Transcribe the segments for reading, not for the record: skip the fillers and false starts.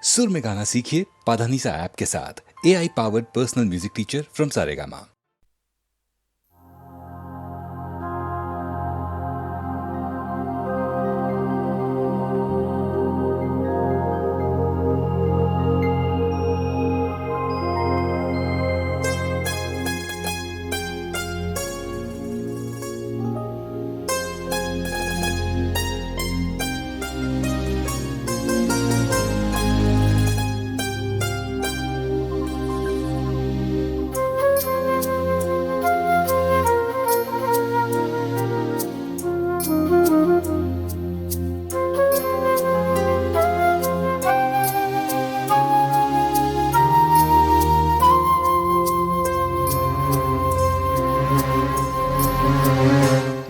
सुर में गाना सीखिए पाधानीसा ऐप के साथ। AI powered personal music teacher from Saregama.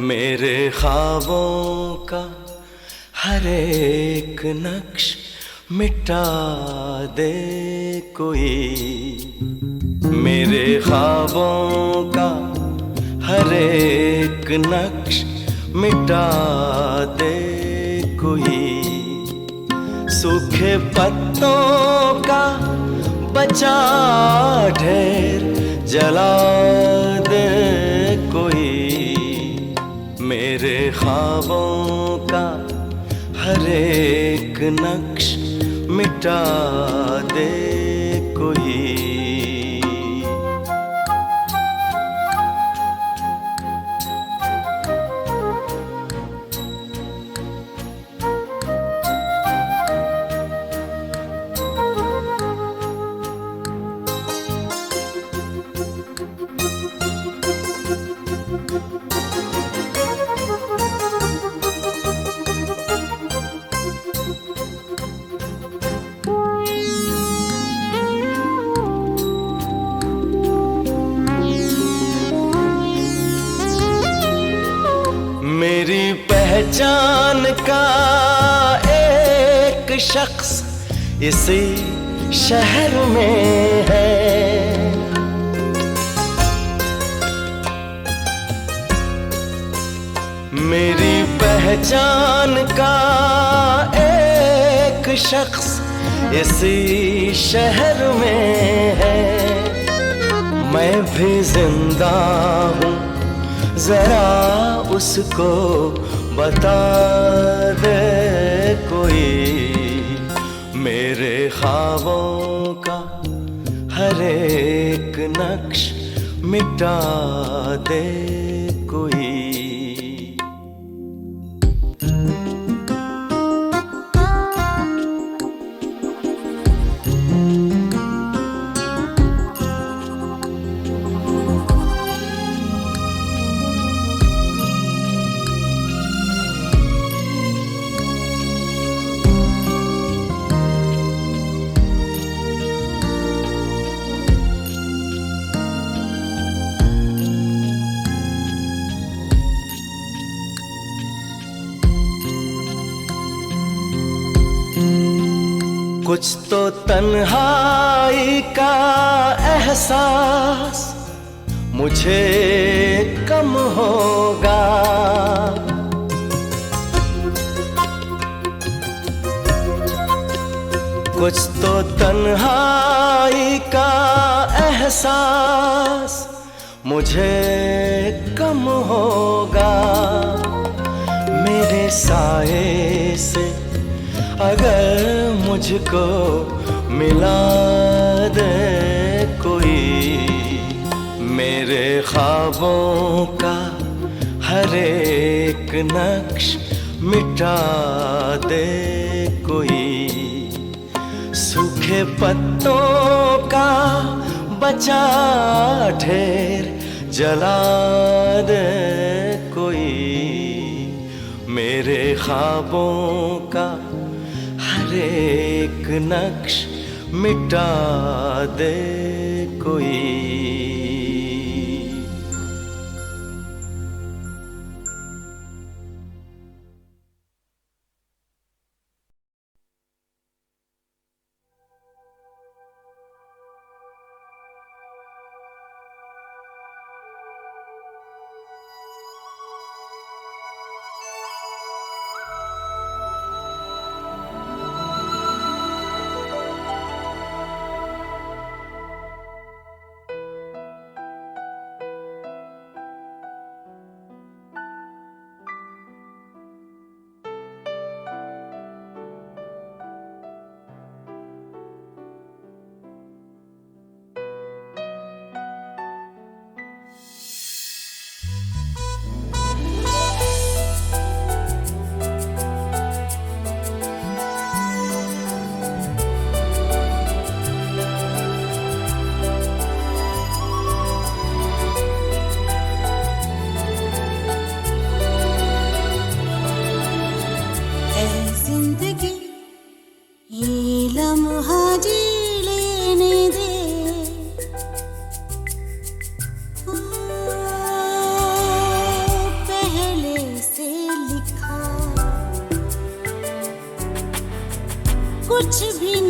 मेरे ख्वाबों का हर एक नक्श मिटा दे कोई, मेरे ख्वाबों का हर एक नक्श मिटा दे कोई, सूखे पत्तों का बचा ढेर जला दे कोई, मेरे ख्वाबों का हर एक नक्श मिटा दे कोई। मेरी पहचान का एक शख्स इसी शहर में है, मेरी पहचान का एक शख्स इसी शहर में है, मैं भी जिंदा हूँ जरा उसको बता दे कोई, मेरे ख्वाबों का हर एक नक्श मिटा दे कोई। कुछ तो तन्हाई का एहसास मुझे कम होगा, कुछ तो तन्हाई का एहसास मुझे कम होगा, मेरे साए से अगर मुझको मिला दे कोई, मेरे ख्वाबों का हर एक नक्श मिटा दे कोई, सूखे पत्तों का बचा ढेर जला दे कोई, मेरे ख्वाबों का हर एक नक्श मिटा दे कोई।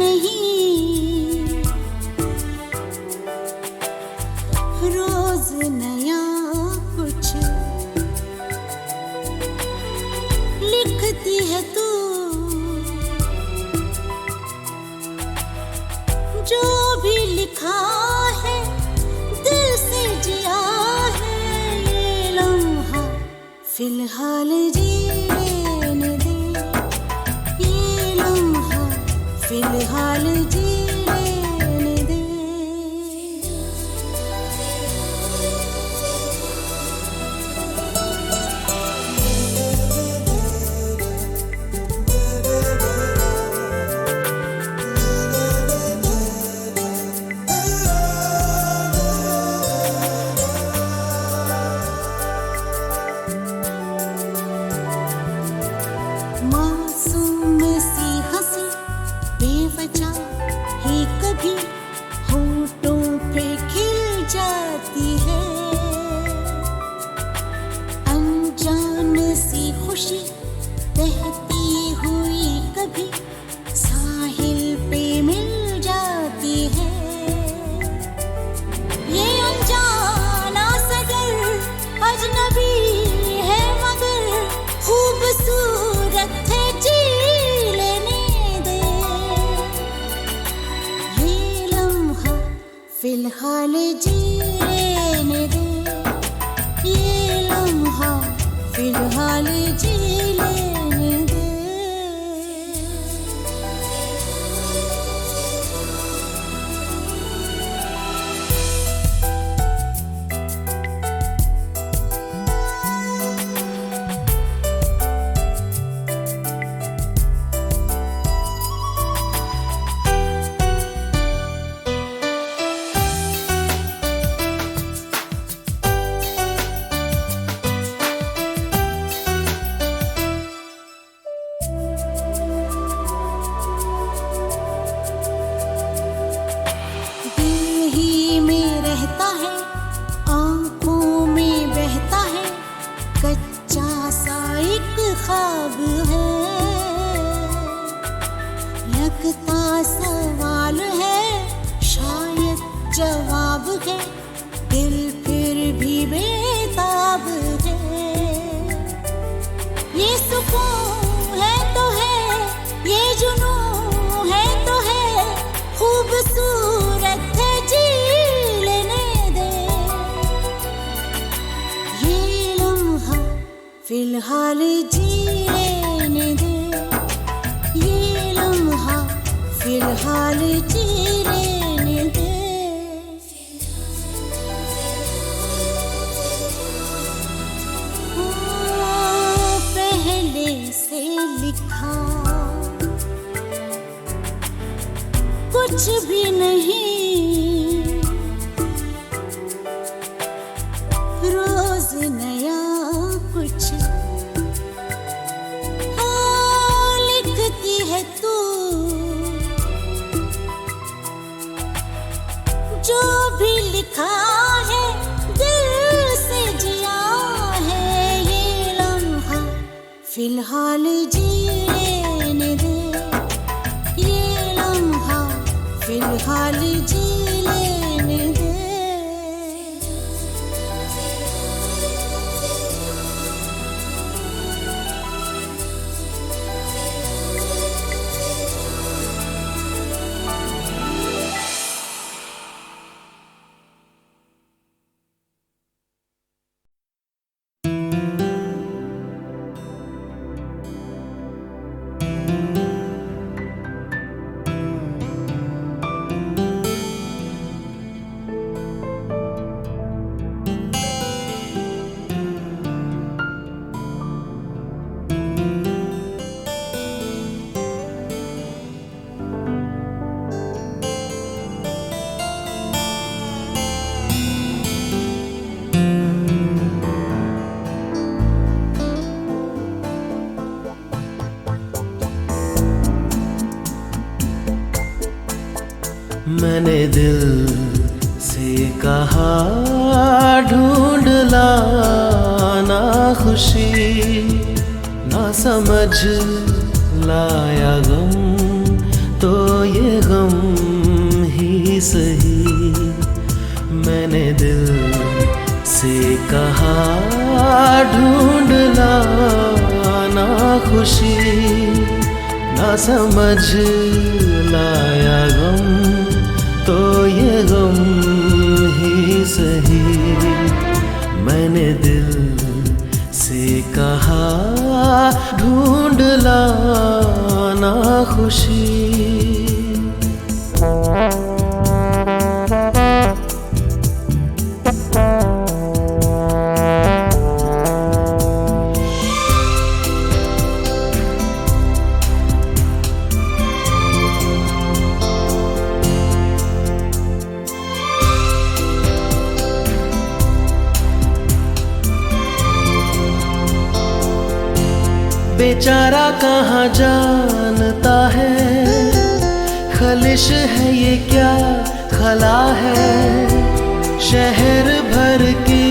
नहीं, रोज नया कुछ लिखती है तू, जो भी लिखा है दिल से जिया है, ये लम्हा फिलहाल जीने दे, ये लम्हा फिलहाल जीने दे। मासूम सी हंसी बेवजह ही कभी होठों पे खिल जाती है, अनजान सी खुशी बहती हुई कभी साहिल पे मिल जाती है, ये अनजाना सगर अजनबी है मगर खूबसूरत है, जी लेने दे, ये लम्हा फिलहाल जी लेने दे, ये लम्हा फिलहाल जी लेने दे। दिल ही में रहता है, आंखों में बहता है, कच्चा सा एक ख्वाब है, लगता सवाल है शायद जवाब है, दिल फिर भी बेताब है, ये सुकून है तो है, ये जुनून है तो है, खूबसूरत है, जी लेने दे, ये लम्हा फिलहाल जी लेने दे, ये लम्हा फिलहाल जी लेने दे। पहले से लिखा कुछ भी नहीं, रोज नया कुछ लिखती है तू, जो भी लिखा है दिल से जिया है, ये लम्हा फिलहाल जी लेने दे, ये लम्हा फिलहाल जी लेने दे। मैंने दिल से कहा ढूंढ लाना खुशी, ना समझ लाया गम तो ये सही। मैंने दिल से कहा ढूंढ लाना खुशी, ना समझ लाया गम तो ये गम ही सही। मैंने दिल से कहा ढूंढ लाना खुशी। बेचारा कहाँ जानता है, खलिश है ये क्या खला है। शहर भर की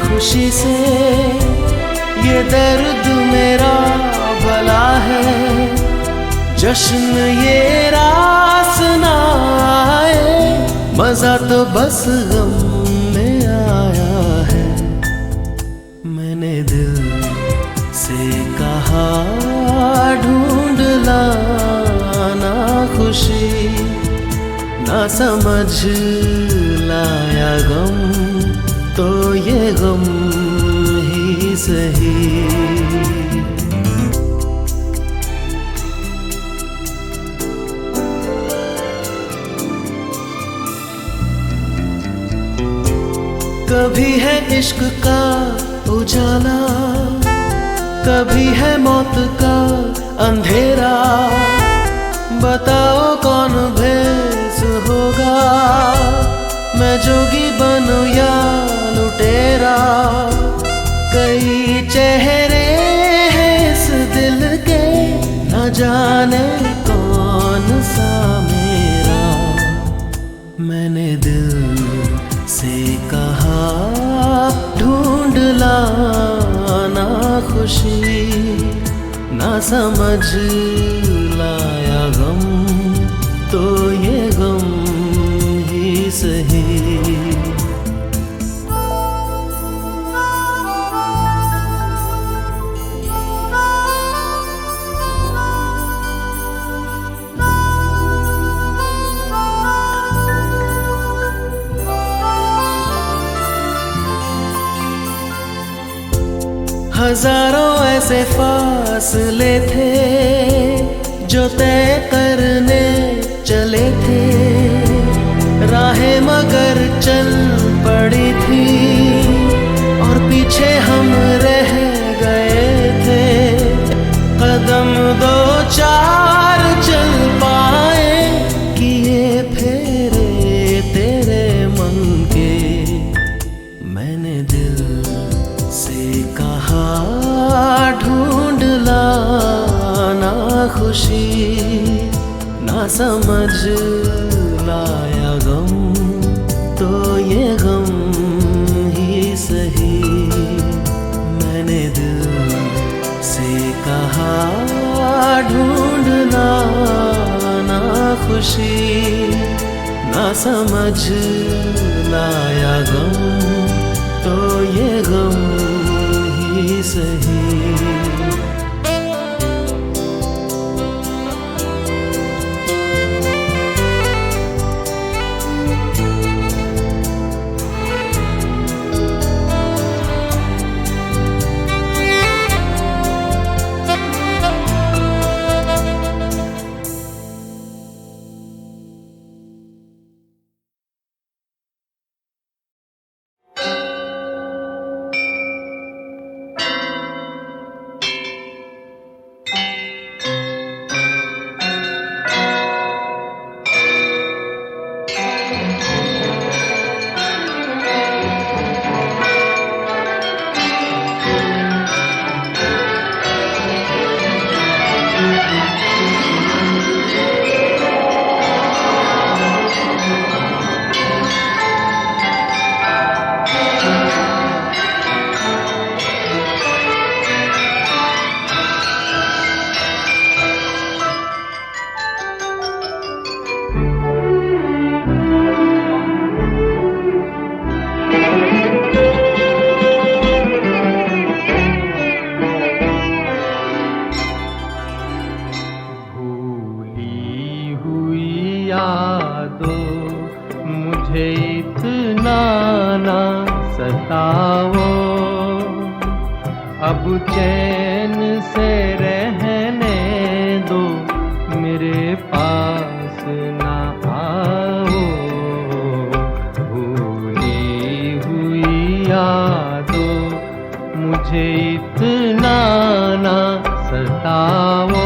खुशी से ये दर्द मेरा भला है। जश्न ये रास ना आए, मजा तो बस गम में आया है। मैंने दिल से कहा ढूंढ लाना खुशी, ना समझ लाया गम तो ये गम ही सही। कभी है इश्क का उजाला, कभी है मौत का अंधेरा। बताओ कौन भेस होगा, मैं जोगी बनूं या लुटेरा। कई चेहरे हैं इस दिल के, न जाने कौन सा मेरा। मैंने दिल से कहा ढूंढ लाना खुशी, ना समझ लाया गम तो ये गम ही सही। हजारों ऐसे फासले थे जो तय करने चले थे। राहें मगर चल पड़ी थी और पीछे हम रह गए थे। कदम दो चार चल पाए, किए फेरे तेरे मन के। मैंने दिल से कहा ढूंढ लाना खुशी, ना समझ लाया गम तो ये गम ही सही। मैंने दिल से कहा ढूंढ लाना खुशी, ना समझ लाया गम तो ये गम ही सही। यादों मुझे इतना ना सताओ, अब चैन से रहने दो, मेरे पास ना आओ। भूली हुई यादों मुझे इतना ना सताओ,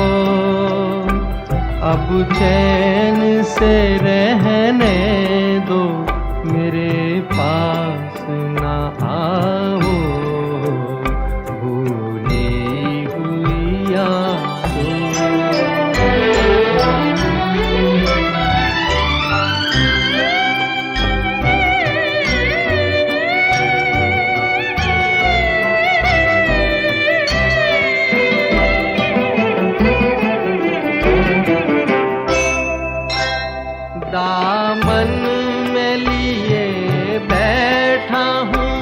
अब चैन से रहने दो, मेरे पास ना आओ। भूली हुई यादों। दामन में लिए बैठा हूँ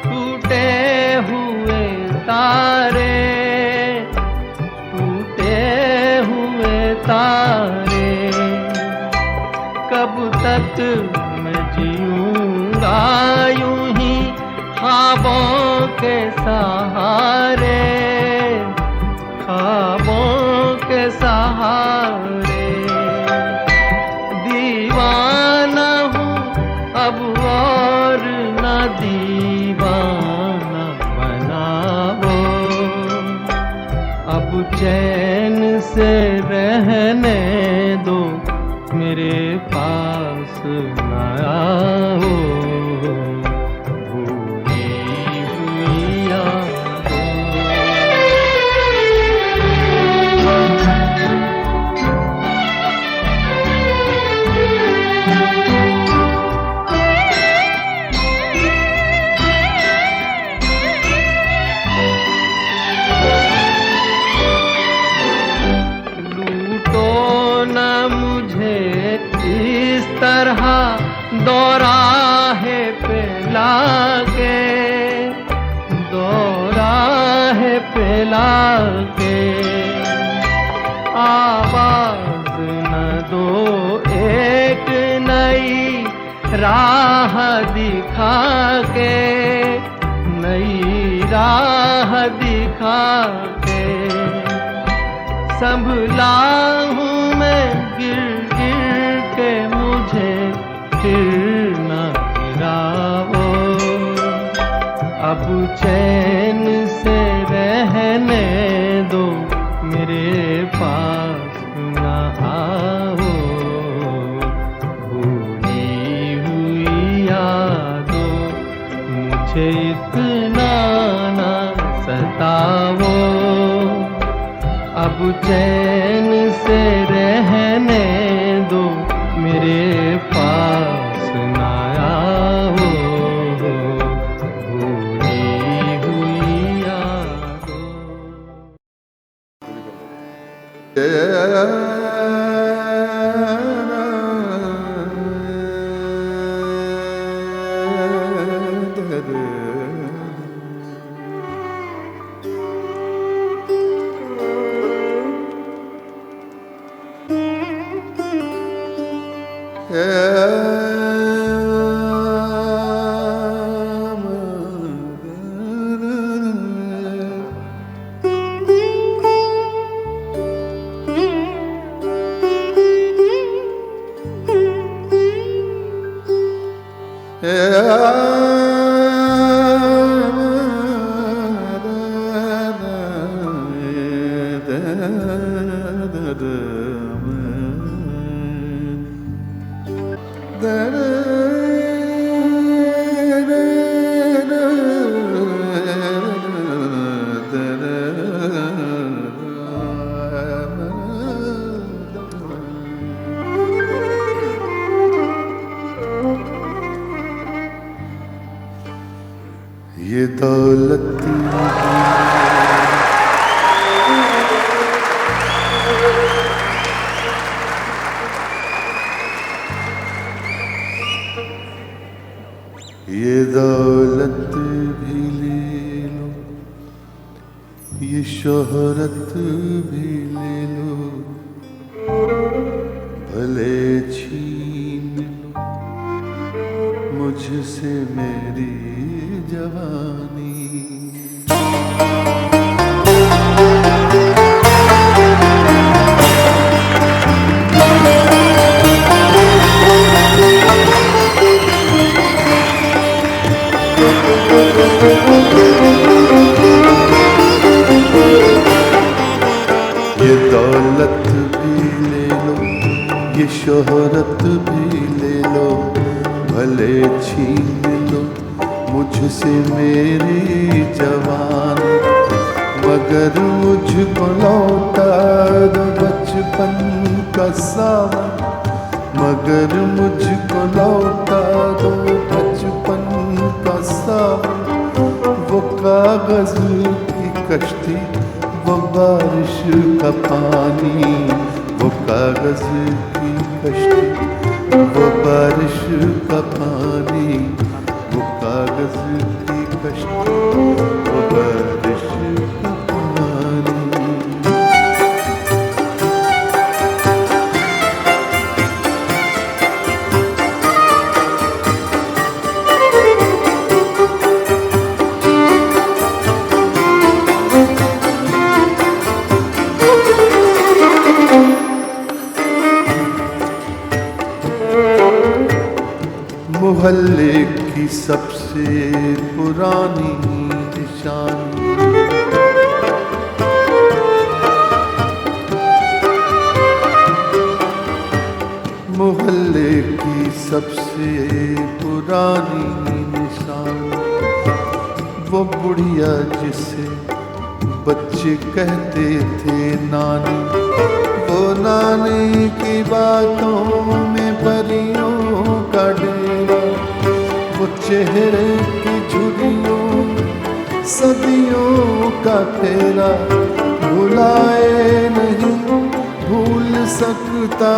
टूटे हुए तारे, टूटे हुए तारे। कब तक मैं जीऊँगा यूं ही ख्वाबों के सहारे, ख्वाबों के सहारे। दीवाना हूँ अब और न दीवाना बनाओ, अब चैन से रहने दो, मेरे पास न आओ। भूली हुई यादों। इस तरह दौराहे पे लाके, दौराहे पे लाके। आवाज न दो एक नई राह दिखा के, नई राह दिखा के। संभला हूँ मैं गिर गिर के, मुझे फिर न गिराओ, अब चैन से रहने दो, मेरे पास न आओ। भूली हुई यादों मुझे इतना न सताओ, अब चैन से रहने दो, मेरे पास ना आओ। भूली हुई यादों। ये दौलत ये दौलत भी ले लो, ये शोहरत भी ले लो, भले भले छीन लो मुझसे मेरी जवानी। ये दौलत भी ले लो, ये शोहरत भी ले लो, भले छीन लो मुझसे मेरी जवानी, मगर मुझको लौटा दो बचपन का सावन, मगर मुझको लौटा दो बचपन का सावन। वो कागज की कश्ती, वो बारिश का पानी, वो कागज की कश्ती, वो बारिश का पानी, वो कागज की कश्ती, वो बारिश का पानी। मोहल्ले की सबसे पुरानी निशानी, मोहल्ले की सबसे पुरानी निशानी, वो बुढ़िया जिसे बच्चे कहते थे नानी, वो नानी की बातों में परियों का डेरा, वो चेहरे की झुर्रियों सदियों का फेरा, भुलाए नहीं भूल सकता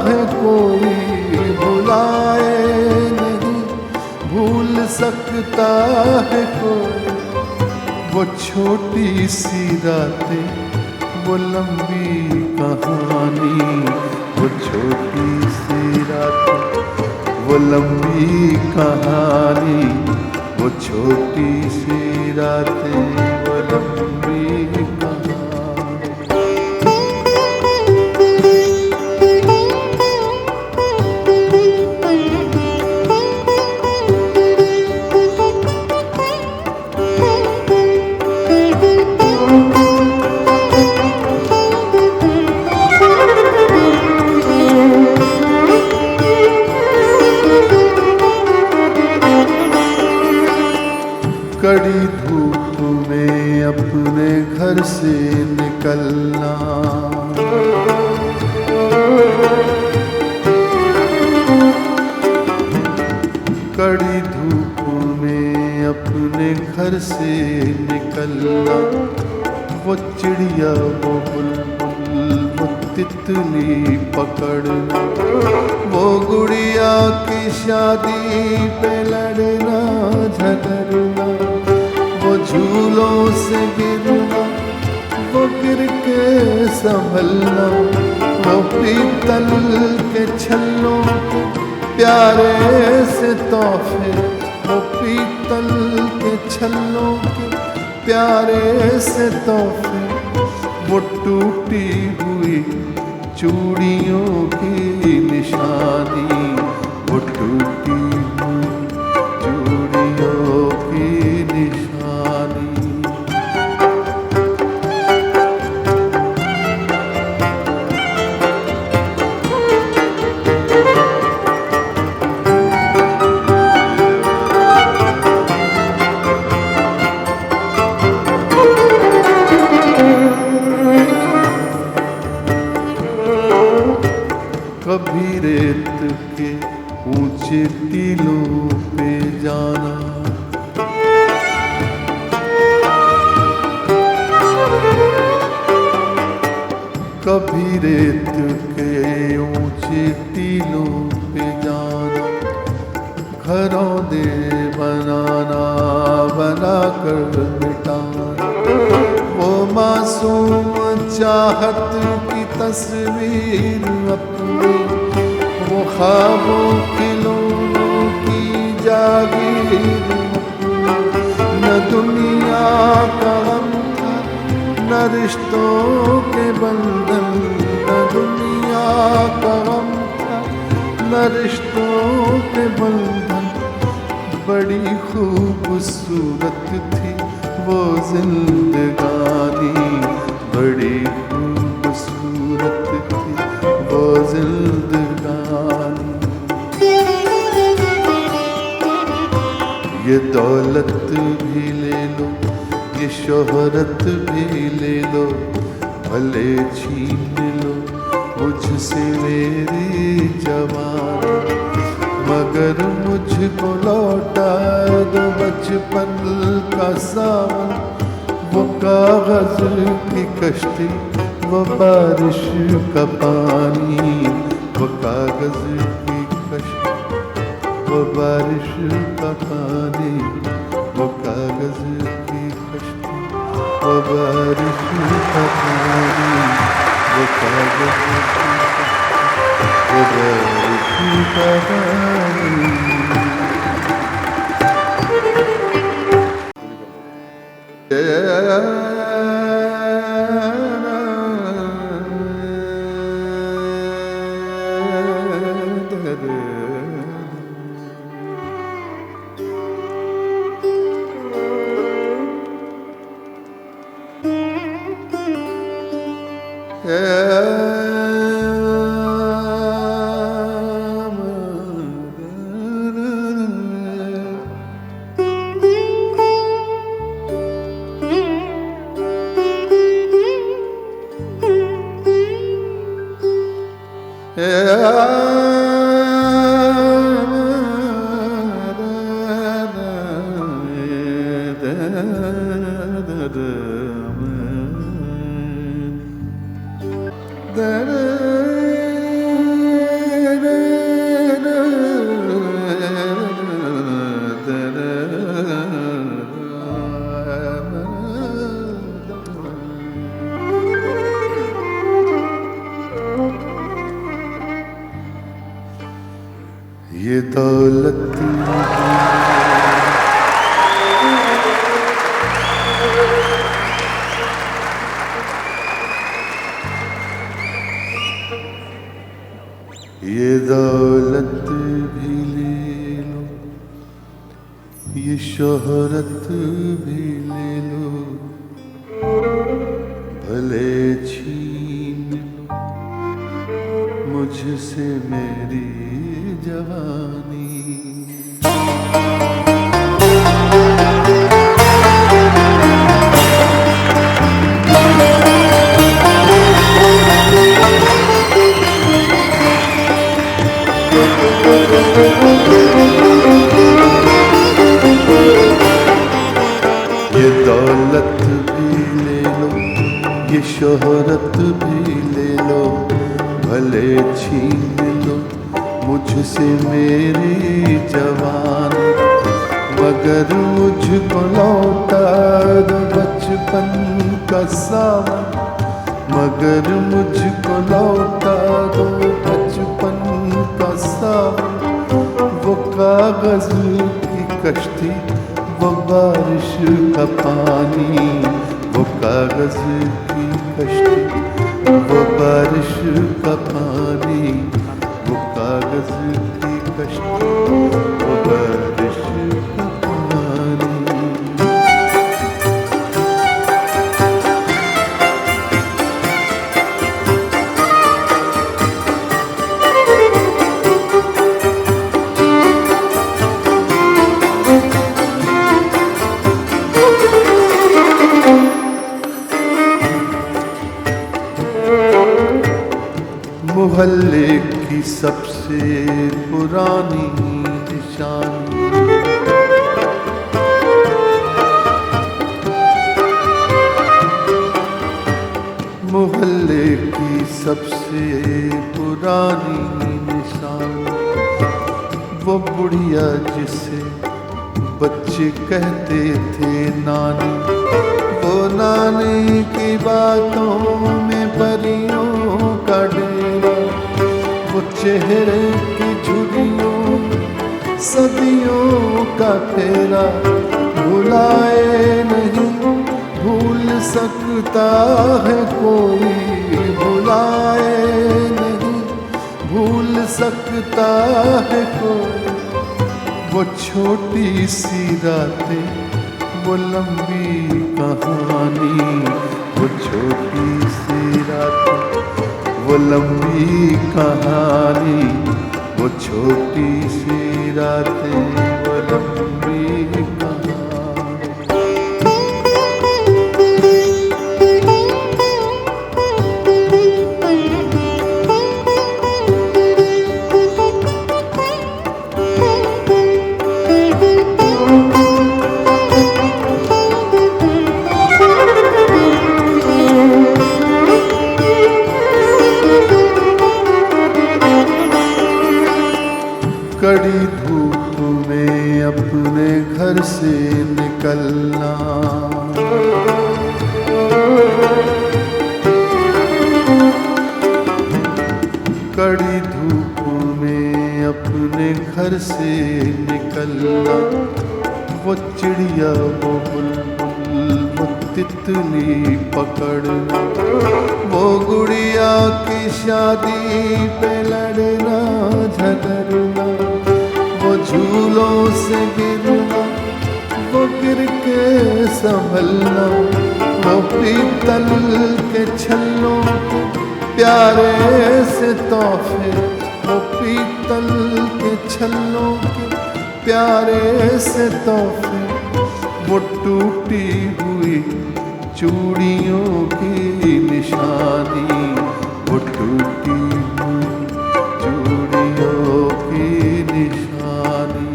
है कोई, भुलाए नहीं भूल सकता है कोई। वो छोटी सी रातें, वो लंबी कहानी, वो छोटी सी रातें, वो लंबी कहानी, वो छोटी सी रातें, वो लंबी कहानी। कड़ी धूप में अपने घर से निकलना, कड़ी धूप में अपने घर से निकलना, वो चिड़िया वो बुलबुल वो तितली पकड़ना, वो गुड़िया की शादी पे लड़ना झगड़ना, वो झूलों से गिरना, वो गिर के संभलना, वो पीतल के छल्लों के प्यारे से तोहफे, वो पीतल के छल्लों के प्यारे से तोहफे, वो टूटी हुई चूड़ियों की निशानी, वो टूटी हुई चूड़ियों की निशानी। कभी रेत के ऊंचे टीलों पे जाना, कभी रेत के ऊंचे टीलों पे जाना, घरों दे बनाना बनाकर मिटाना, वो मासूम चाहत की तस्वीर अपनी ख्वाबों खिलौनों की जागीर, न दुनिया का गम था न रिश्तों के बंधन, न दुनिया का गम था न रिश्तों के बंधन। बड़ी खूबसूरत थी वो जिंदगानी, बड़ी खूबसूरत थी वो जिंदगानी। ये दौलत भी ले लो, ये शोहरत भी ले लो, भले छीन लो मुझसे मेरी जवानी, मगर मुझको लौटा दो बचपन का सावन, वो कागज की कश्ती वो बारिश का पानी, वो कागज की कश्ती वो बारिश का पानी, वो कागज की कश्ती वो बारिश का पानी, वो कागज की कश्ती वो बारिश का पानी। ये दौलत ये दौलत भी ले लो, ये शोहरत भी ले लो, भले छीन लो मुझसे मेरी जवानी। ये दौलत भी ले लो, ये शोहरत भी ले लो, भले छीन लो मुझसे मेरी जवानी, मगर मुझको लौटा दो बचपन का सावन, मगर मुझको लौटा दो बचपन का सावन, वो कागज की कश्ती वो बारिश का पानी, वो कागज की कश्ती वो बारिश का पानी, वो कागज की कश्ती वो बारिश का पानी। मोहल्ले की सबसे पुरानी निशानी, मोहल्ले की सबसे पुरानी निशानी, वो बुढ़िया जिसे बच्चे कहते थे नानी, वो नानी की बातों में परियों का डेरा, वो चेहरे की झुर्रियों सदियों का तेरा भुलाए नहीं भूल सकता है कोई भुलाए नहीं भूल सकता है कोई वो छोटी सी रातें वो लंबी कहानी वो छोटी सी रातें वो लंबी कहानी वो छोटी सी रातें वो लंबी कहानी कड़ी धूप में अपने घर से निकलना कड़ी धूप में अपने घर से निकलना वो चिड़िया वो बुलबुल वो तितली पकड़ना वो गुड़िया की शादी पे लड़ना झगड़ना वो झूलों से गिरना वो गिर के संभलना वो पीतल के छल्लों के प्यारे से तोहफे वो पीतल के छल्लों के प्यारे से तोहफे वो टूटी हुई चूड़ियों की निशानी वो टूटी हुई चूड़ियों की निशानी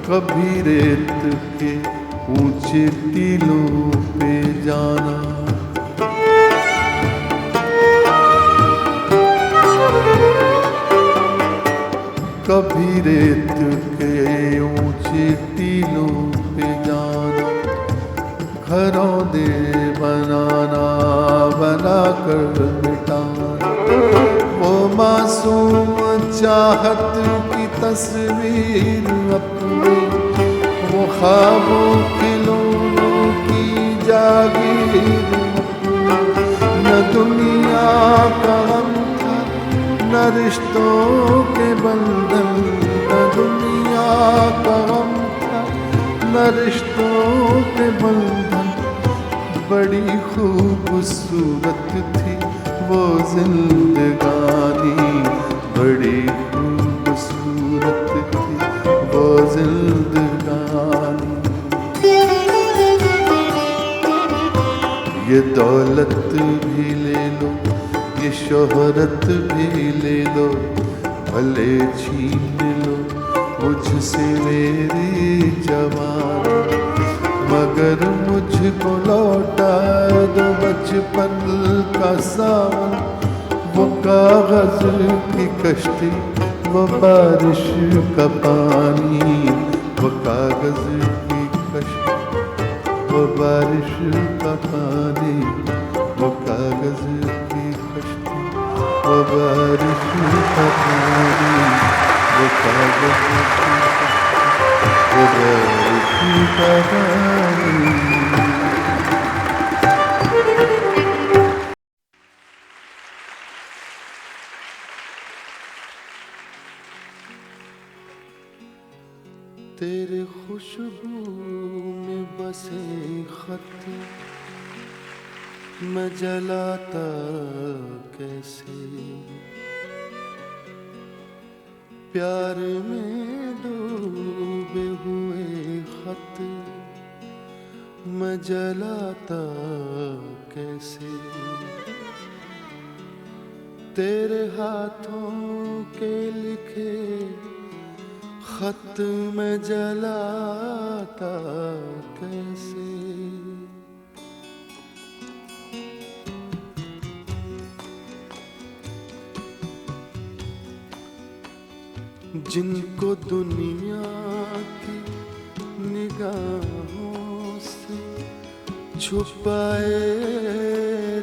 कभी रेत के ऊंचे टीलों पे जाना कभी रेत के ऊंचे टीलों पे जाना घरों दे बनाना बनाकर मिटाना वो मासूम चाहत की तस्वीर अपनी वो ख्वाबों खिलौनों की जागीर न दुनिया का गम था न रिश्तों के बंधन न दुनिया का गम था न रिश्तों के बंधन बड़ी खूबसूरत थी वो जिंदगानी बड़ी खूबसूरत थी वो जिंदगानी ये दौलत भी ले लो ये शोहरत भी ले लो भले छीन लो मुझसे मेरी जवानी मगर मुझको लौटा दो बचपन का सावन वो कागज की कश्ती वो बारिश का पानी वो कागज की कश्ती वो बारिश का पानी वो कागज की कश्ती वो बारिश का पानी वो कागज की कश्ती वो बारिश का पानी तेरे खुशबू में बसे खत मैं जलाता कैसे प्यार में डूबे हुए खत मैं जलाता कैसे तेरे हाथों के लिखे खत में जलाता कैसे जिनको दुनिया की निगाहों से छुपाए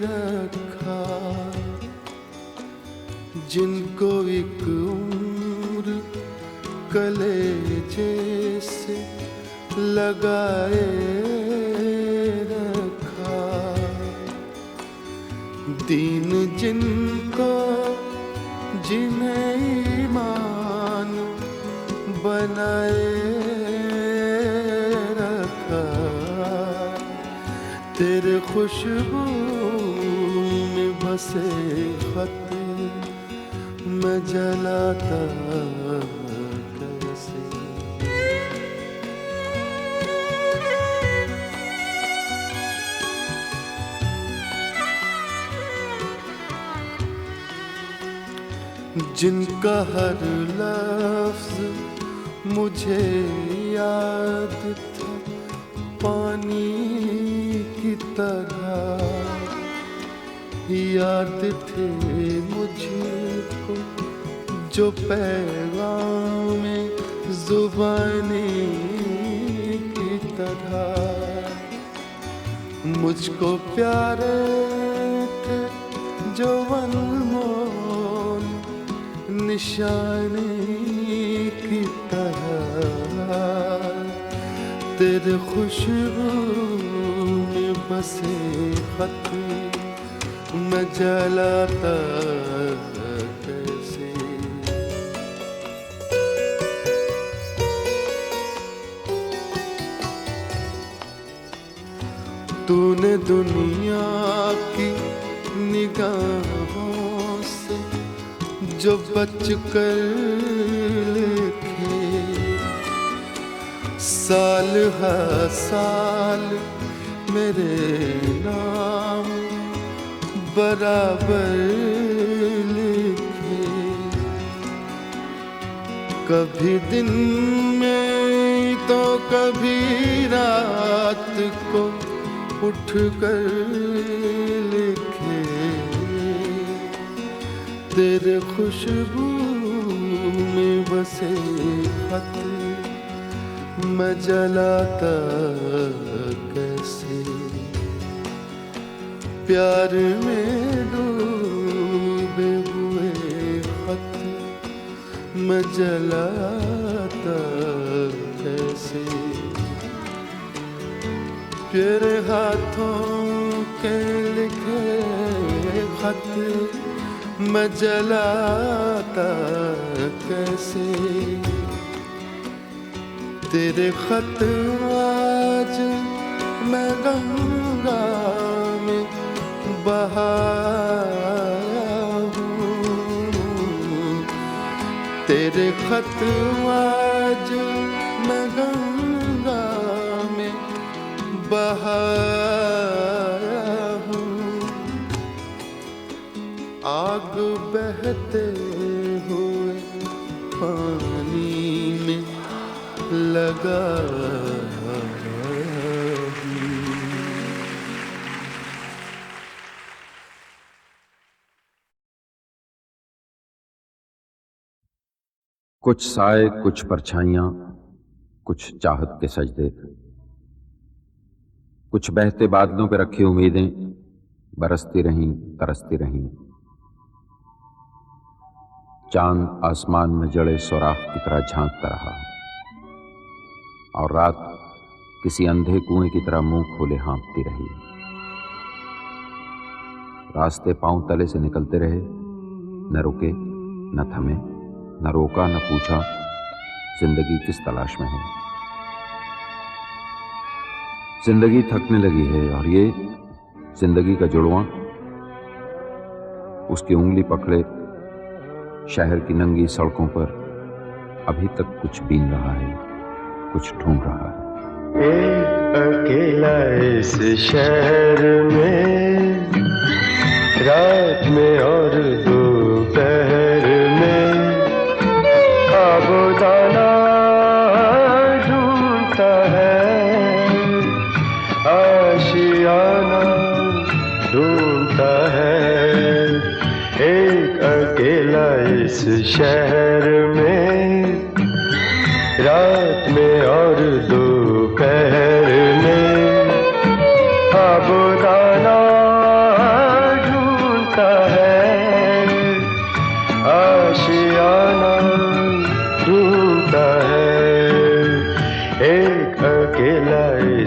रखा, जिनको एक उम्र कलेजे से लगाए रखा, दीन जिनको जिन्हें ईमान बनाए रखा, तेरे खुशबू में बसे खत मैं जलाता कैसे। जिनका हर लफ्ज मुझे याद था पानी की तरह, याद थे मुझको जो पैगाम ज़ुबानी की तरह, मुझको प्यारे थे जो अनमोल निशानी की तरह, तेरे खुशबू में बसे खत मैं जलाता कैसे। तूने दुनिया की निगाहों से जो बच कर लिखे, साल हर साल मेरे नाम बराबर लिखे, कभी दिन में तो कभी रात को उठ कर लिखे, तेरे खुशबू में बसे खत मैं जलाता कैसे। प्यार में डूबे हुए खत मैं जलाता कैसे। तेरे हाथों के लिखे खत मैं जलाता कैसे। तेरे खत आज मैं गंगा में बहाया हूँ, तेरे खत आज मैं गंगा में बहाया हूँ। आग बहते हुए पानी में लगा कुछ साए, कुछ परछाइयां, कुछ चाहत के सजदे, कुछ बहते बादलों पे रखी उम्मीदें बरसती रहीं, तरसती रहीं। चांद आसमान में जड़े सुराख की तरह झांकता रहा और रात किसी अंधे कुएं की तरह मुंह खोले हाँफती रही। रास्ते पांव तले से निकलते रहे, न रुके न थमे, न रोका न पूछा जिंदगी किस तलाश में है। जिंदगी थकने लगी है और ये जिंदगी का जुड़वां उसकी उंगली पकड़े शहर की नंगी सड़कों पर अभी तक कुछ बीन रहा है, कुछ ढूंढ रहा है। एक अकेला इस शहर में, रात में और दोपहर में, आबोदाना ढूंढता है, आशियाना ढूंढता है। एक अकेला इस शहर में।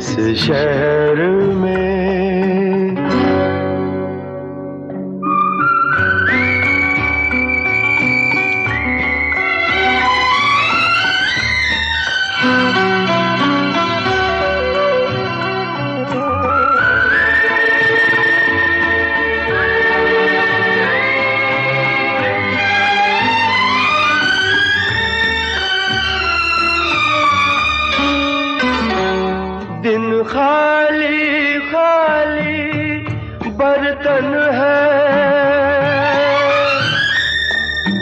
इस शहर में। दिन खाली खाली बर्तन है,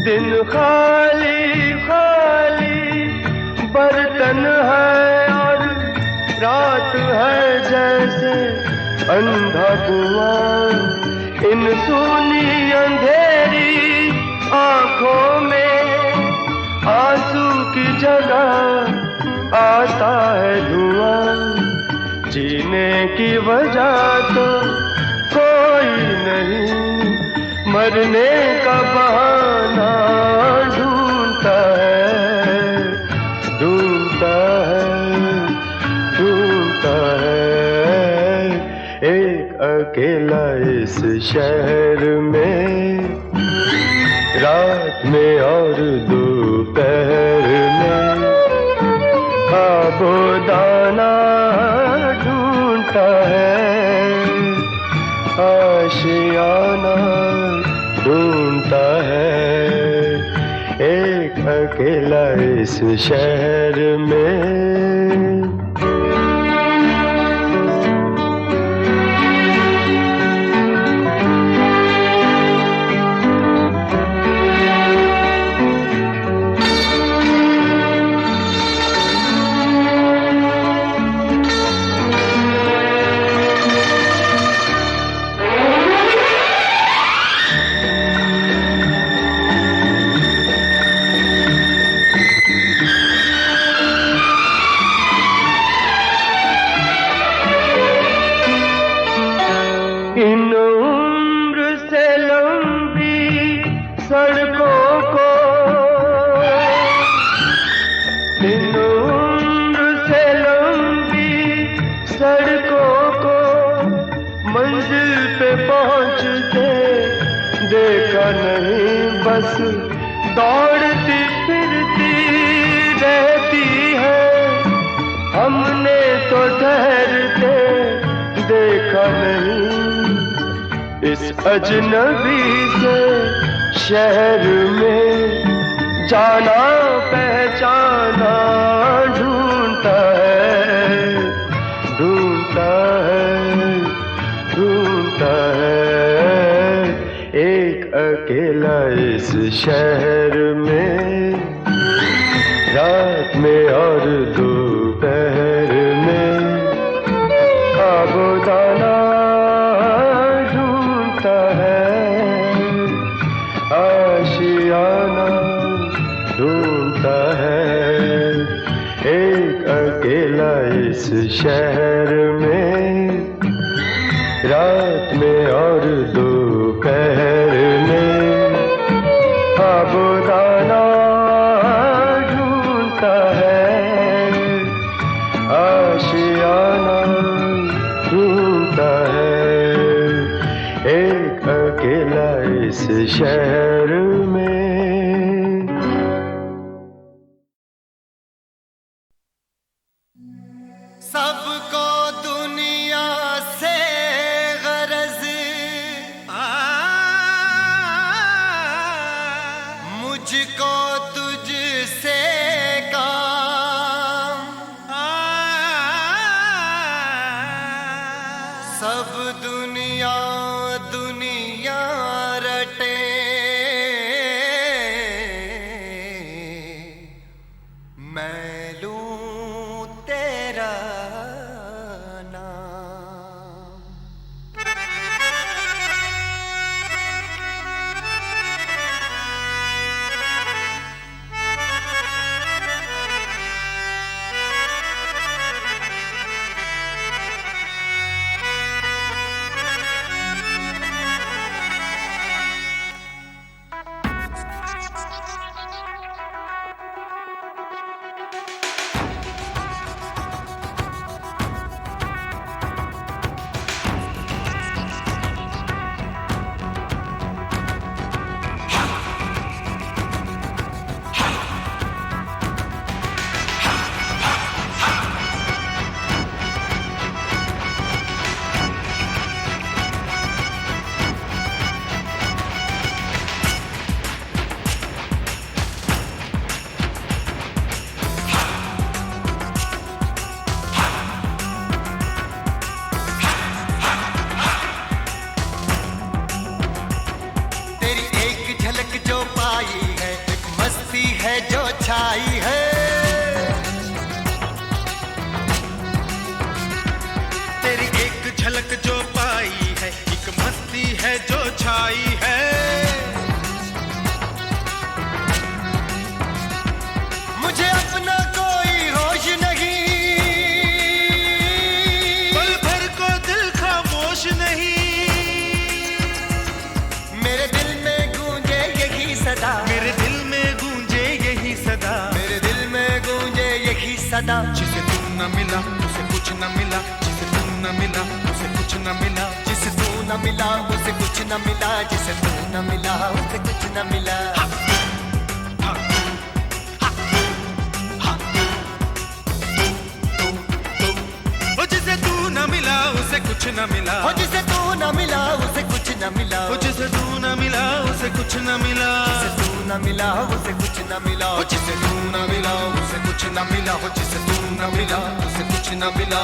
दिन खाली खाली बर्तन है, और रात है जैसे अंधा कुआं। इन सूनी अंधेरी आंखों में आंसू की जगह आता है धुआं। जीने की वजह तो कोई नहीं, मरने का बहाना ढूंढता है, ढूंढता है, ढूंढता है। एक अकेला इस शहर में, रात में और दोपहर में, खाबोदाना ढूंढता है, आशियाना ढूंढता है। एक अकेला इस शहर में। इन उम्र से लंबी सड़कों को, इन उम्र से लंबी सड़कों को मंजिल पे पहुंचते देखा नहीं। बस दौड़ती फिरती रहती है, हमने तो ठहरते देखा नहीं। इस अजनबी से शहर में जाना पहचाना ढूंढता है, ढूंढता है, ढूंढता है। एक अकेला इस शहर में, रात में और दोपहर में, खाबोदाना ढूंढता है, आशियाना ढूंढता है। एक अकेला इस शहर में, रात में और दोपहर में, खाबोदाना ढूंढता है, आशियाना ढूंढता है। एक अकेला इस शहर में। सबको दुनिया से गरज, मुझको तुझसे काम। सब दुनिया दुनिया रटे, मैं लूं तेरा नाम। मस्ती है जो छाई है, मुझे अपना कोई होश नहीं, पल भर को दिल खामोश नहीं। मेरे दिल में गूंजे यही सदा, मेरे दिल में गूंजे यही सदा, मेरे दिल में गूंजे यही सदा। जिसे तू न मिला उसे कुछ न मिला, जिसे तू न मिला उसे कुछ न मिला, जिसे तू न मिला उसे कुछ न मिला, जिसे तू न मिला उसे कुछ न मिला। जिसे तू न मिला उसे कुछ न मिला, जिसे तू न मिला उसे कुछ न मिला, जिसे तू न मिला उसे कुछ न मिला, जिसे तू न मिला उसे कुछ न मिला, जिसे तू न मिला उसे कुछ न मिला, जिसे तू न मिला उसे कुछ न मिला।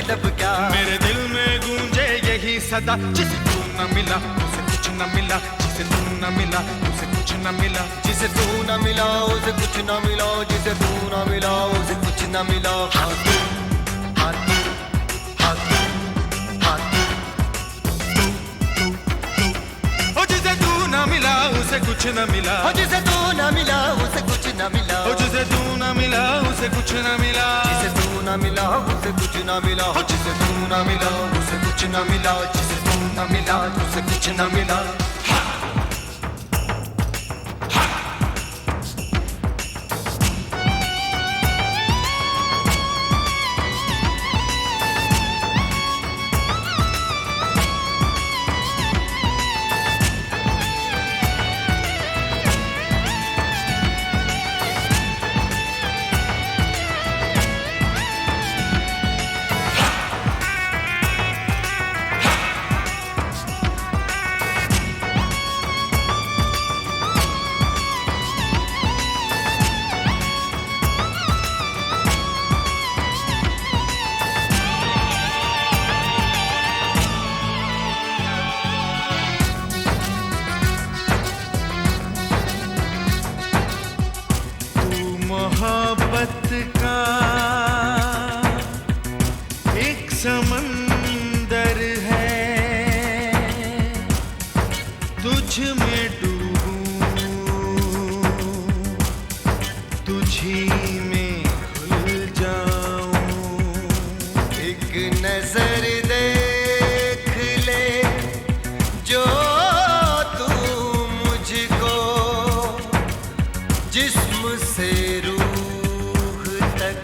मतलब क्या, मेरे दिल में गूंजे यही सदा, जिसे तू न मिला उसे कुछ न मिला, जिसे तू न मिला उसे कुछ न मिला, जिसे तू न मिला उसे कुछ न मिला, जिसे तू न मिला उसे कुछ न मिला। हाथू हाथू हाथू हाथू, ओ जिसे तू न मिला उसे कुछ न मिला, जिसे तू न मिला उसे कुछ न मिला, जिसे तू न मिला उसे कुछ न मिला, जिसे तू न मिला उसे कुछ न मिला, जिसे तू न मिला उसे कुछ न मिला, जिसे तू न मिला उसे कुछ न मिला। मोहब्बत का एक समंदर है, तुझ में डूबूं, तुझी में खुल जाऊं। एक नजर देख ले जो तू मुझको, जिस्म से रूह तक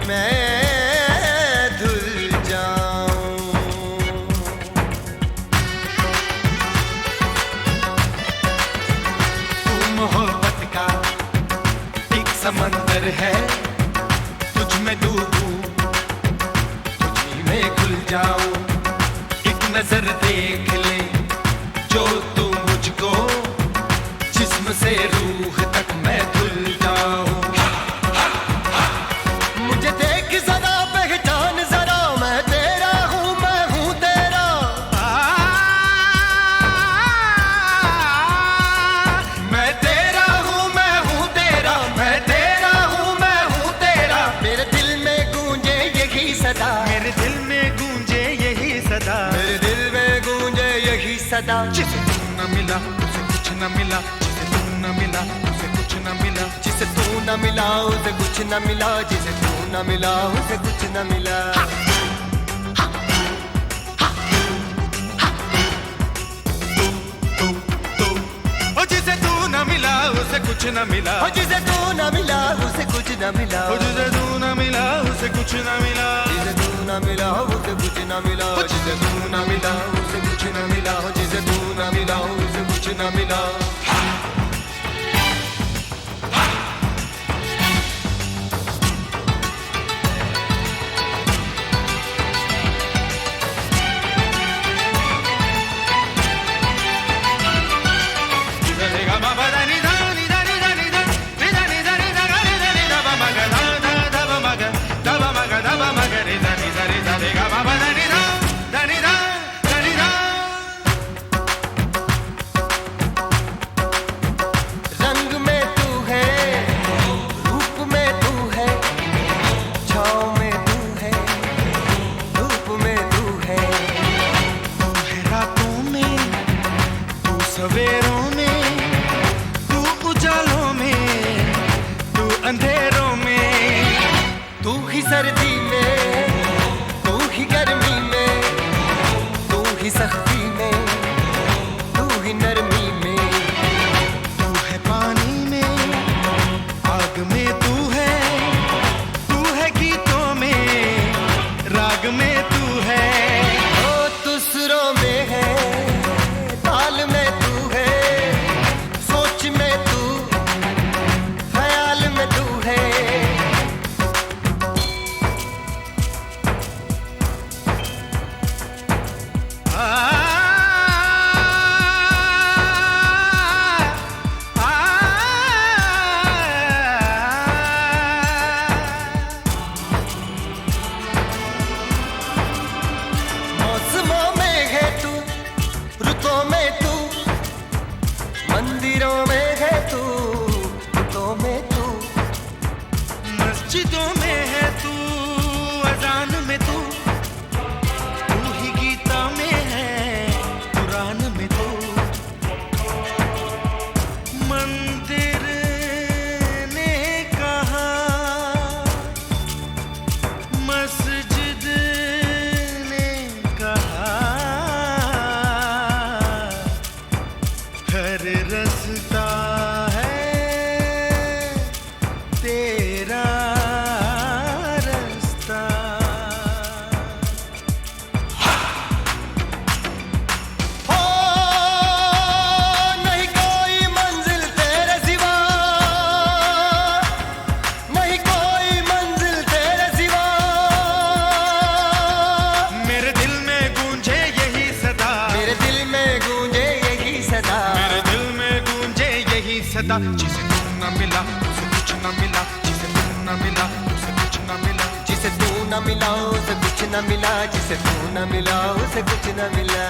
मैं धुल जाऊं। तू मोहब्बत का एक समंदर है, तुझ में डूबूं, तुझी में खुल जाऊं। एक नजर देख ले जो तू मुझको, जिस्म से रूह तक मैं धुल जाऊं। मुझे देख जरा पहचान जरा, मैं तेरा हूँ मैं हूँ तेरा। मैं तेरा हूँ मैं हूँ तेरा, मैं तेरा हूँ मैं हूँ तेरा। मेरे दिल में गूंजे यही सदा, मेरे दिल में गूंजे यही सदा, मेरे दिल में गूंजे यही सदा। जिसे तू न मिला उसे कुछ न मिला, जिसे तू न मिला उसे कुछ न मिला, जिसे तू न मिला उसे कुछ न मिला, जिसे तू न मिला उसे कुछ न मिला। कुछ न मिला, हो जिसे तू न मिला उसे कुछ न मिला, हो जिसे तू न मिला उसे कुछ न मिला, जिसे तू न मिला उसे कुछ न मिला, जिसे तू न मिला उसे कुछ न मिला, जिसे तू न मिला उसे कुछ न मिला। रंग में तू है, रूप में तू है, छाँव में तू है, धूप में तू है, तू है रातों में, तू सवेरों में, तू उजालों में, तू अंधेरों में, तू ही सर्दी में, तू ही गर्मी में, तू ही सख्ती में, तू ही नरमी में, तू है पानी में, आग में तू है गीतों में, राग में तू है, ओ तू सुरों में है, ताल में तू है, सोच में तू, ख्याल में तू है। मौसमों में है तू, रुतों में तू, मंदिरों में है तू, रुतों में तू, मस्जिदों में है तू, अजान में तू, तू ही गीता में है, कुरान में तू, मंदिर ने कहा, मस्जिद ने कहा, हर रास्ता है तेरा रास्ता। हो नहीं कोई मंजिल तेरे सिवा, नहीं कोई मंजिल तेरे सिवा, मेरे दिल में गूंजे यही सदा, मेरे दिल में गूंजे यही सदा, मेरे दिल में गूंजे यही सदा, जिसे तू न मिला उसे कुछ न मिला, जिसे तू न मिला उसे कुछ न मिला, जिसे तू न मिला उसे कुछ न मिला, जिसे तू न मिला उसे कुछ न मिला।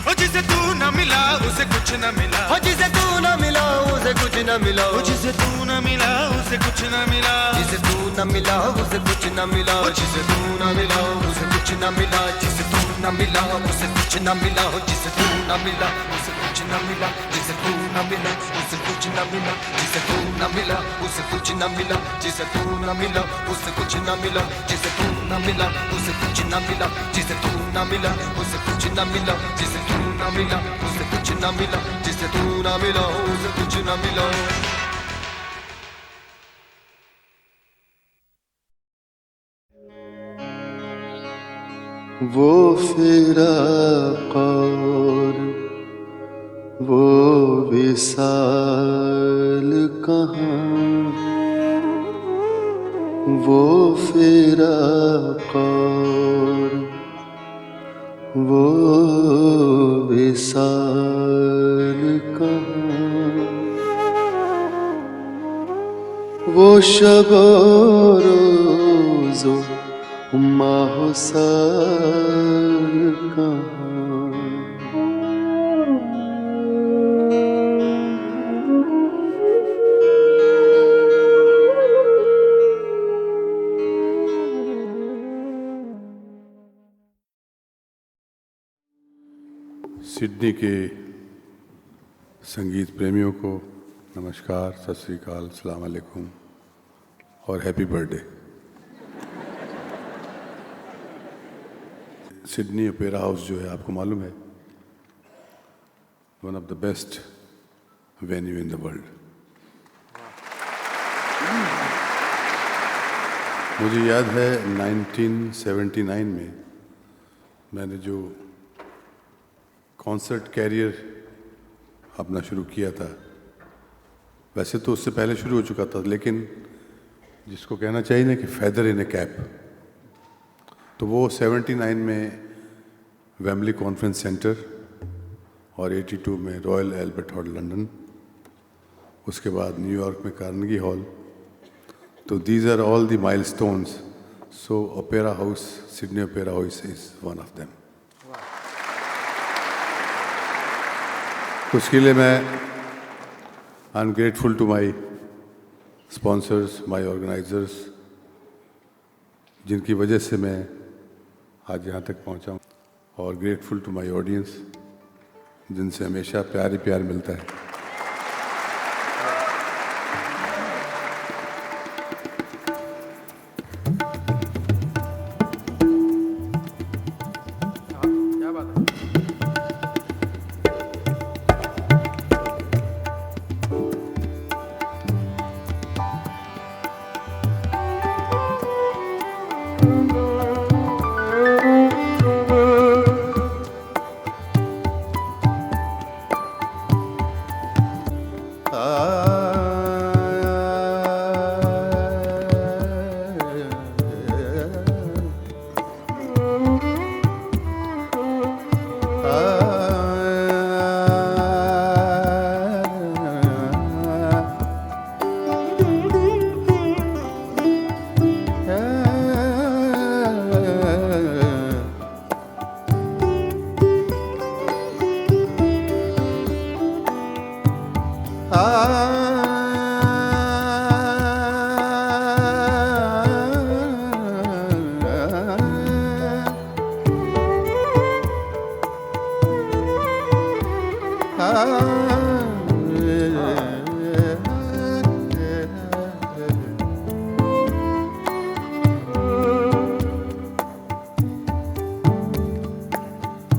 ओ जिसे तू न मिला उसे कुछ न मिला, हो जिसे तू न मिला उसे कुछ न मिला, ओ जिसे तू न मिला उसे कुछ न मिला, जिसे तू न मिला उसे कुछ न मिला, जिसे तू न मिला उसे कुछ न मिला, जिसे तू न मिला उसे कुछ न मिला, जिसे तू न मिला उसे कुछ न मिला, जिसे तू न मिला उसे कुछ न मिला, जिसे तू न मिला उसे कुछ न मिला, जिसे तू न मिला उसे कुछ न मिला, जिसे तू न मिला उसे कुछ न मिला, जिसे तू न मिला उसे कुछ न मिला, जिसे तू न मिला उसे कुछ न मिला, जिसे तू न मिला उसे कुछ न मिला। वो फिराक और वो विसाल कहाँ, वो फिराक और वो विसाल कहाँ, वो शब रोज़ो माहो साल कहाँ। सिडनी के संगीत प्रेमियों को नमस्कार, सत श्री अकाल, अस्सलाम वालेकुम और happy birthday. Sydney opera house जो है आपको मालूम है, one of the best venue in the world. मुझे याद है 1979 में मैंने जो कॉन्सर्ट कैरियर अपना शुरू किया था, वैसे तो उससे पहले शुरू हो चुका था, लेकिन जिसको कहना चाहिए ना कि फेदर इन ए कैप, तो वो 79 में वेम्बली कॉन्फ्रेंस सेंटर और 82 में रॉयल एल्बर्ट हॉल लंदन, उसके बाद न्यूयॉर्क में कार्नेगी हॉल। तो these are all the milestones, so opera house, Sydney opera house is one of them. उसके लिए मैं I am grateful to my sponsors, my organisers, जिनकी वजह से मैं आज यहाँ तक पहुँचा हूँ, और ग्रेटफुल टू माई ऑडियंस जिनसे हमेशा प्यार ही प्यार मिलता है।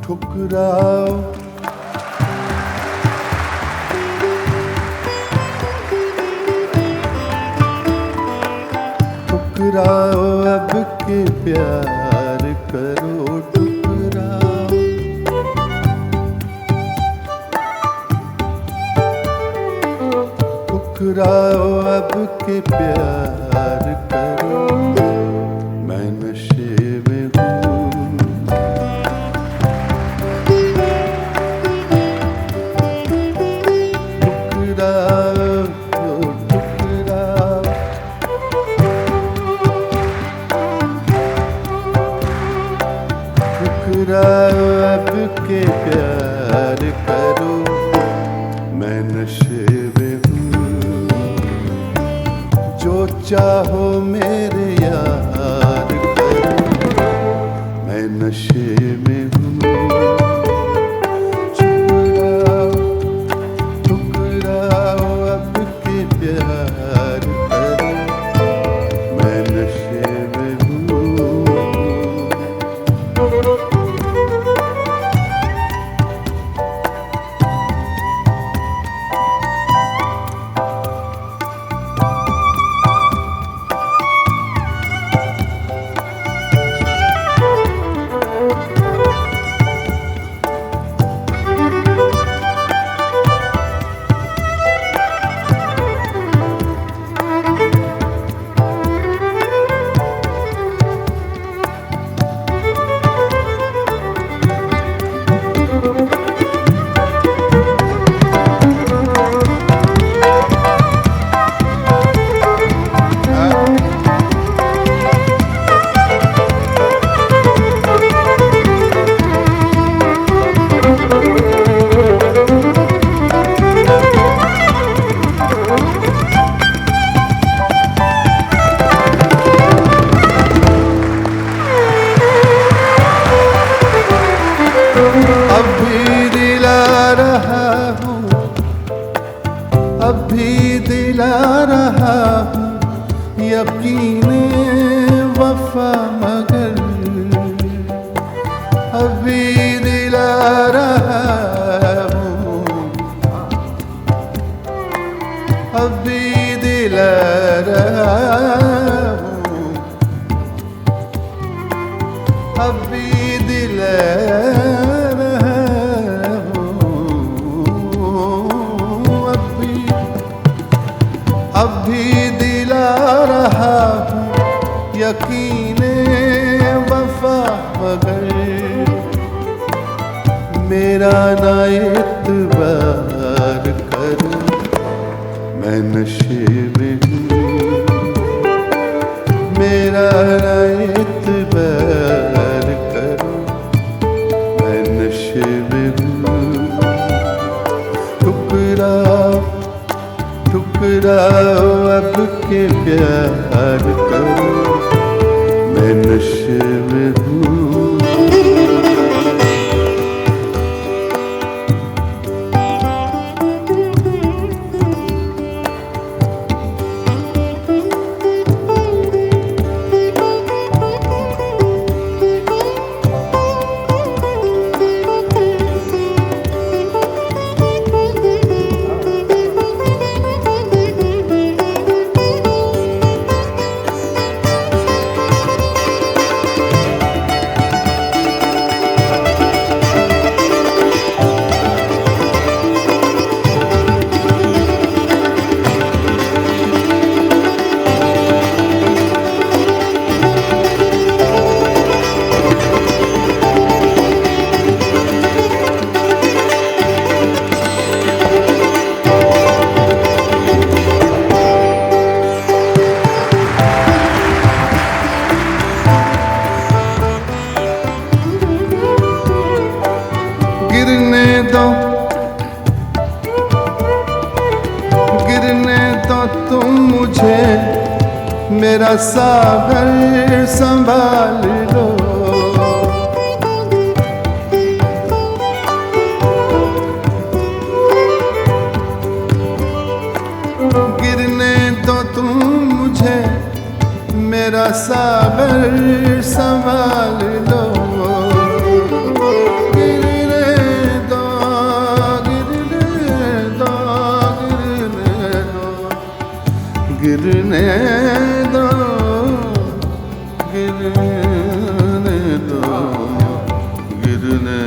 ठुकराओ ठुकराओ अब के प्यार करो, ठुकराओ ठुकराओ अब के प्यार करो। मैं नशे में हूँ, अब के प्यार करो। मैं नशे में हूँ, जो चाहो मेरे यार करो। मैं नशे में हूँ, ठुकराओ ठुकराओ अब के प्यार करो। मैं नशे में हूँ। अभी दिला रहा हूँ यकीन वफा, मगर हूँ, अब भी दिलैर हूँ, अब भी दिला रहा हूँ यकीने वफा मगर मेरा ना एतबार कर, मैं नशे में हूँ, मेरा ना एतबार कर, मैं नशे में हूँ। ठुकराओ ठुकराओ अब के प्यार करो, मैं नशे में हूँ। गिरने दो तुम मुझे, मेरा सागर संभाल लो। गिरने दो तुम मुझे, मेरा सागर संभाल लो। गिरने दो गिरने दो गिरने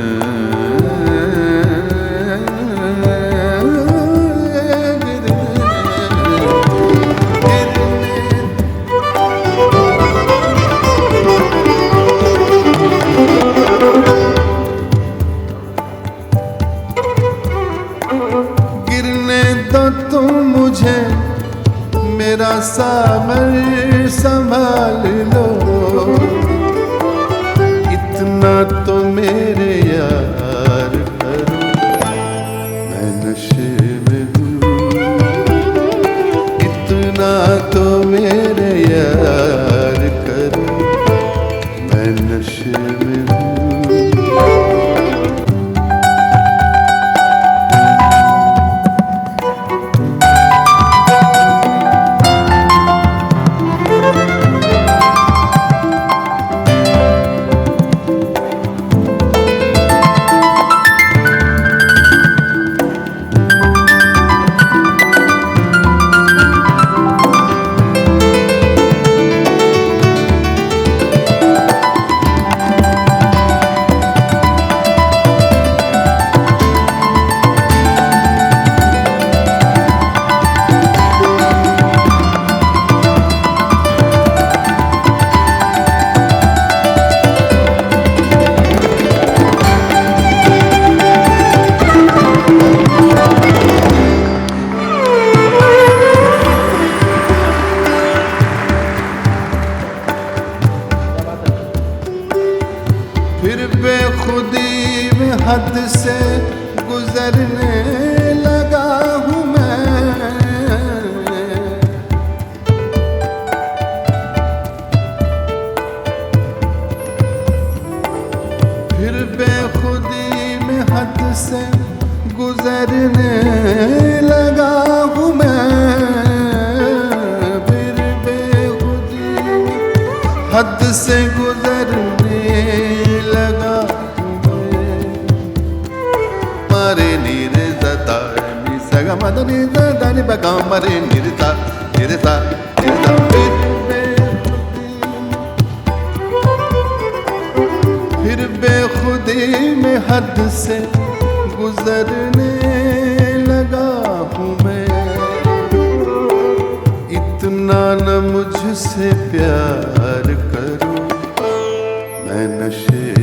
गिरने दो तुम मुझे, मेरा सागर संभाल लो। इतना तो मेरे यार करो, मैं नशे में हूँ। इतना तो मेरे यार करो, मैं नशे में हूँ। फिर बेखुदी में हद से गुजरने लगा हूँ मैं। फिर बेखुदी में हद से गुजरने लगा हूँ मैं। फिर बेखुदी हद से गुजरने लगा मारे नीरे ज़ता नि सगा मदनी ज़दा नि बगा मरे निरता रे सा रे सा। फिर बेखुदी में हद से गुजरने लगा हूँ मैं, इतना न मुझसे प्यार करूं मैं नशे